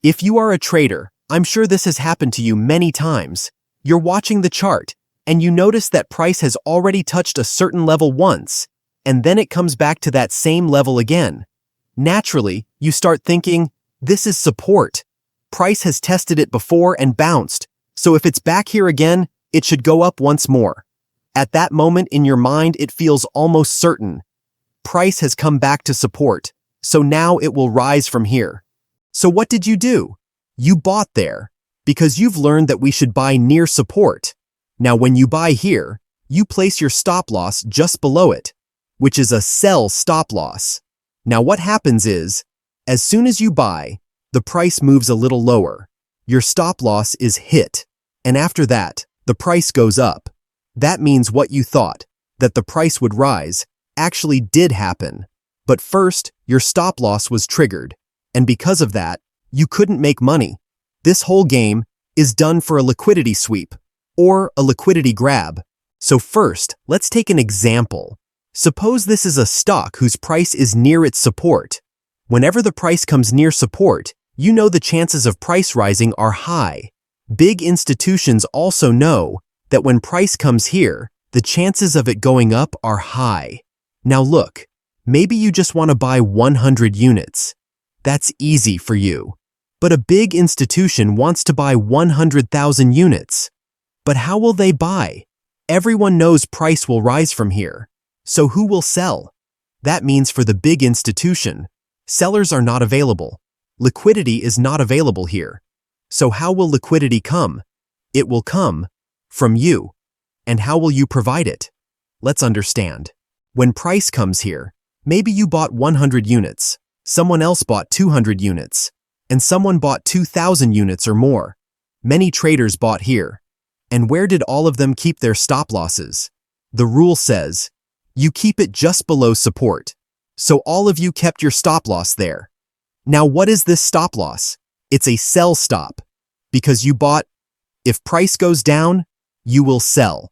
If you are a trader, I'm sure this has happened to you many times. You're watching the chart, and you notice that price has already touched a certain level once, and then it comes back to that same level again. Naturally, you start thinking, this is support. Price has tested it before and bounced, so if it's back here again, it should go up once more. At that moment in your mind, it feels almost certain. Price has come back to support, so now it will rise from here. So what did you do? You bought there, because you've learned that we should buy near support. Now when you buy here, you place your stop loss just below it, which is a sell stop loss. Now what happens is, as soon as you buy, the price moves a little lower. Your stop loss is hit, and after that, the price goes up. That means what you thought, that the price would rise, actually did happen. But first, your stop loss was triggered, and because of that, you couldn't make money. This whole game is done for a liquidity sweep, or a liquidity grab. So first, let's take an example. Suppose this is a stock whose price is near its support. Whenever the price comes near support, you know the chances of price rising are high. Big institutions also know that when price comes here, the chances of it going up are high. Now look, maybe you just want to buy 100 units. That's easy for you. But a big institution wants to buy 100,000 units. But how will they buy? Everyone knows price will rise from here. So who will sell? That means for the big institution, sellers are not available. Liquidity is not available here. So how will liquidity come? It will come from you. And how will you provide it? Let's understand. When price comes here, maybe you bought 100 units, someone else bought 200 units, and someone bought 2,000 units or more. Many traders bought here. And where did all of them keep their stop losses? The rule says, you keep it just below support. So all of you kept your stop loss there. Now what is this stop loss? It's a sell stop. Because you bought, if price goes down, you will sell.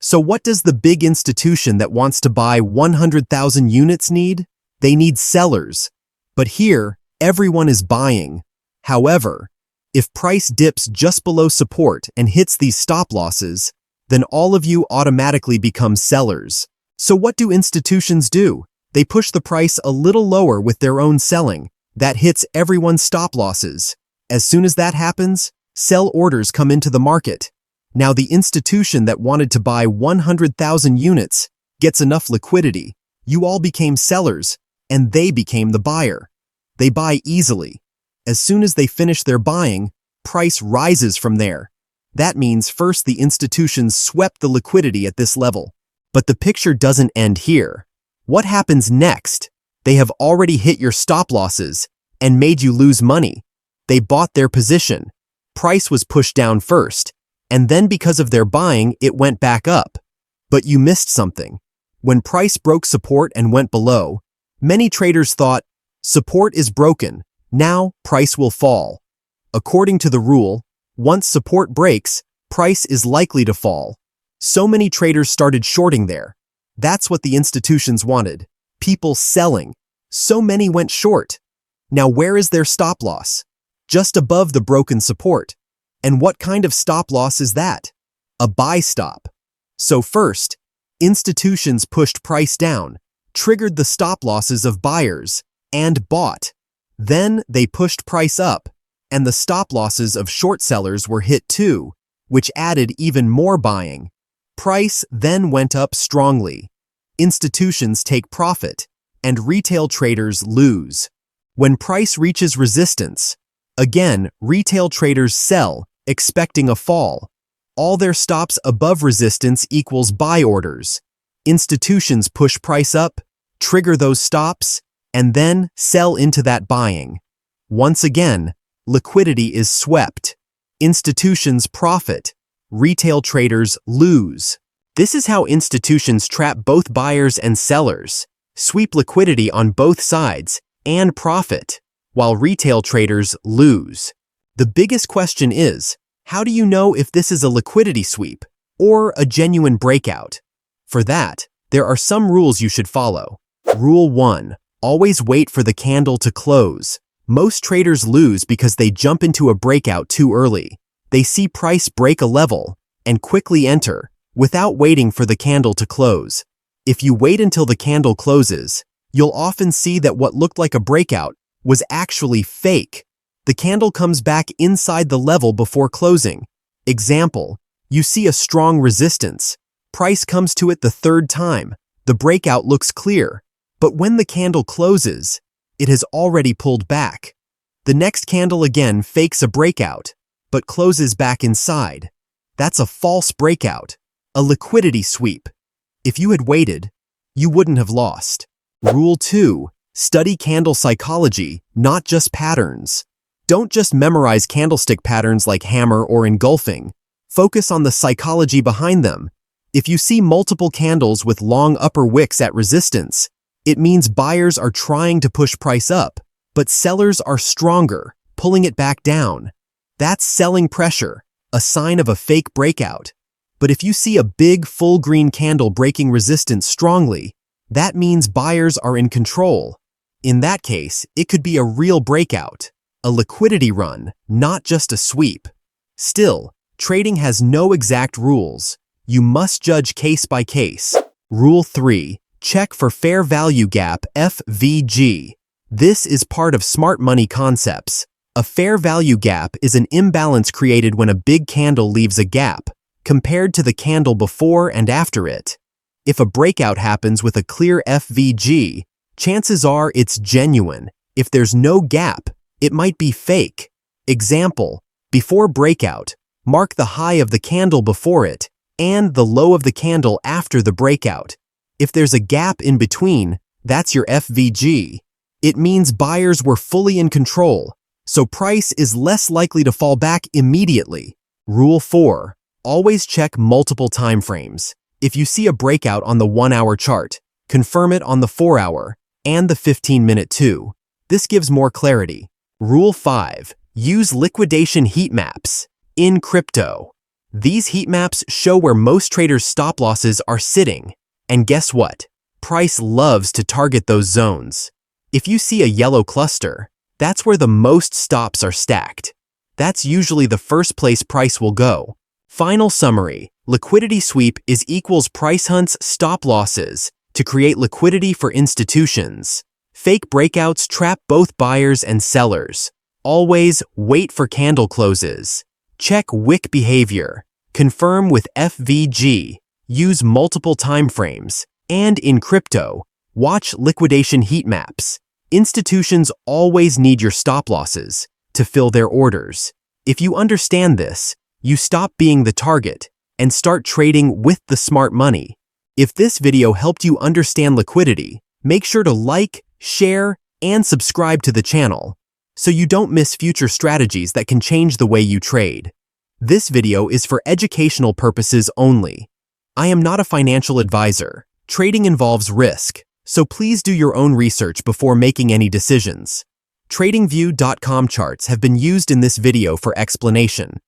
So what does the big institution that wants to buy 100,000 units need? They need sellers. But here, everyone is buying. However, if price dips just below support and hits these stop losses, then all of you automatically become sellers. So what do institutions do? They push the price a little lower with their own selling. That hits everyone's stop losses. As soon as that happens, sell orders come into the market. Now the institution that wanted to buy 100,000 units gets enough liquidity. You all became sellers, and they became the buyer. They buy easily. As soon as they finish their buying, price rises from there. That means first the institutions swept the liquidity at this level. But the picture doesn't end here. What happens next? They have already hit your stop losses and made you lose money. They bought their position. Price was pushed down first, and then because of their buying, it went back up. But you missed something. When price broke support and went below, many traders thought, support is broken, now price will fall. According to the rule, once support breaks, price is likely to fall. So many traders started shorting there. That's what the institutions wanted. People selling. So many went short. Now where is their stop loss? Just above the broken support. And what kind of stop loss is that? A buy stop. So first, institutions pushed price down, triggered the stop losses of buyers, and bought. Then they pushed price up, and the stop losses of short sellers were hit too, which added even more buying. Price then went up strongly. Institutions take profit, and retail traders lose. When price reaches resistance, again, retail traders sell, expecting a fall. All their stops above resistance equals buy orders. Institutions push price up, trigger those stops, and then sell into that buying. Once again, liquidity is swept. Institutions profit. Retail traders lose. This is how institutions trap both buyers and sellers, sweep liquidity on both sides, and profit, while retail traders lose. The biggest question is, how do you know if this is a liquidity sweep or a genuine breakout? For that, there are some rules you should follow. Rule 1. Always wait for the candle to close. Most traders lose because they jump into a breakout too early. They see price break a level and quickly enter without waiting for the candle to close. If you wait until the candle closes, you'll often see that what looked like a breakout was actually fake. The candle comes back inside the level before closing. Example, you see a strong resistance. Price comes to it the third time. The breakout looks clear, but when the candle closes, it has already pulled back. The next candle again fakes a breakout, but closes back inside. That's a false breakout, a liquidity sweep. If you had waited, you wouldn't have lost. Rule 2. Study candle psychology, not just patterns. Don't just memorize candlestick patterns like hammer or engulfing. Focus on the psychology behind them. If you see multiple candles with long upper wicks at resistance, it means buyers are trying to push price up, but sellers are stronger, pulling it back down. That's selling pressure, a sign of a fake breakout. But if you see a big full green candle breaking resistance strongly, that means buyers are in control. In that case, it could be a real breakout, a liquidity run, not just a sweep. Still, trading has no exact rules. You must judge case by case. Rule 3. Check for fair value gap, FVG. This is part of smart money concepts. A fair value gap is an imbalance created when a big candle leaves a gap, compared to the candle before and after it. If a breakout happens with a clear FVG, chances are it's genuine. If there's no gap, it might be fake. Example, before breakout, mark the high of the candle before it and the low of the candle after the breakout. If there's a gap in between, that's your FVG. It means buyers were fully in control, so price is less likely to fall back immediately. Rule 4. Always check multiple timeframes. If you see a breakout on the 1-hour chart, confirm it on the 4-hour and the 15-minute too. This gives more clarity. Rule 5. Use liquidation heat maps. In crypto, these heat maps show where most traders' stop losses are sitting. And guess what? Price loves to target those zones. If you see a yellow cluster, that's where the most stops are stacked. That's usually the first place price will go. Final summary. Liquidity sweep is equals price hunts stop losses to create liquidity for institutions. Fake breakouts trap both buyers and sellers. Always wait for candle closes. Check wick behavior. Confirm with FVG. Use multiple timeframes. And in crypto, watch liquidation heat maps. Institutions always need your stop losses to fill their orders. If you understand this, you stop being the target and start trading with the smart money. If this video helped you understand liquidity, make sure to like, share, and subscribe to the channel so you don't miss future strategies that can change the way you trade. This video is for educational purposes only. I am not a financial advisor. Trading involves risk, so please do your own research before making any decisions. TradingView.com charts have been used in this video for explanation.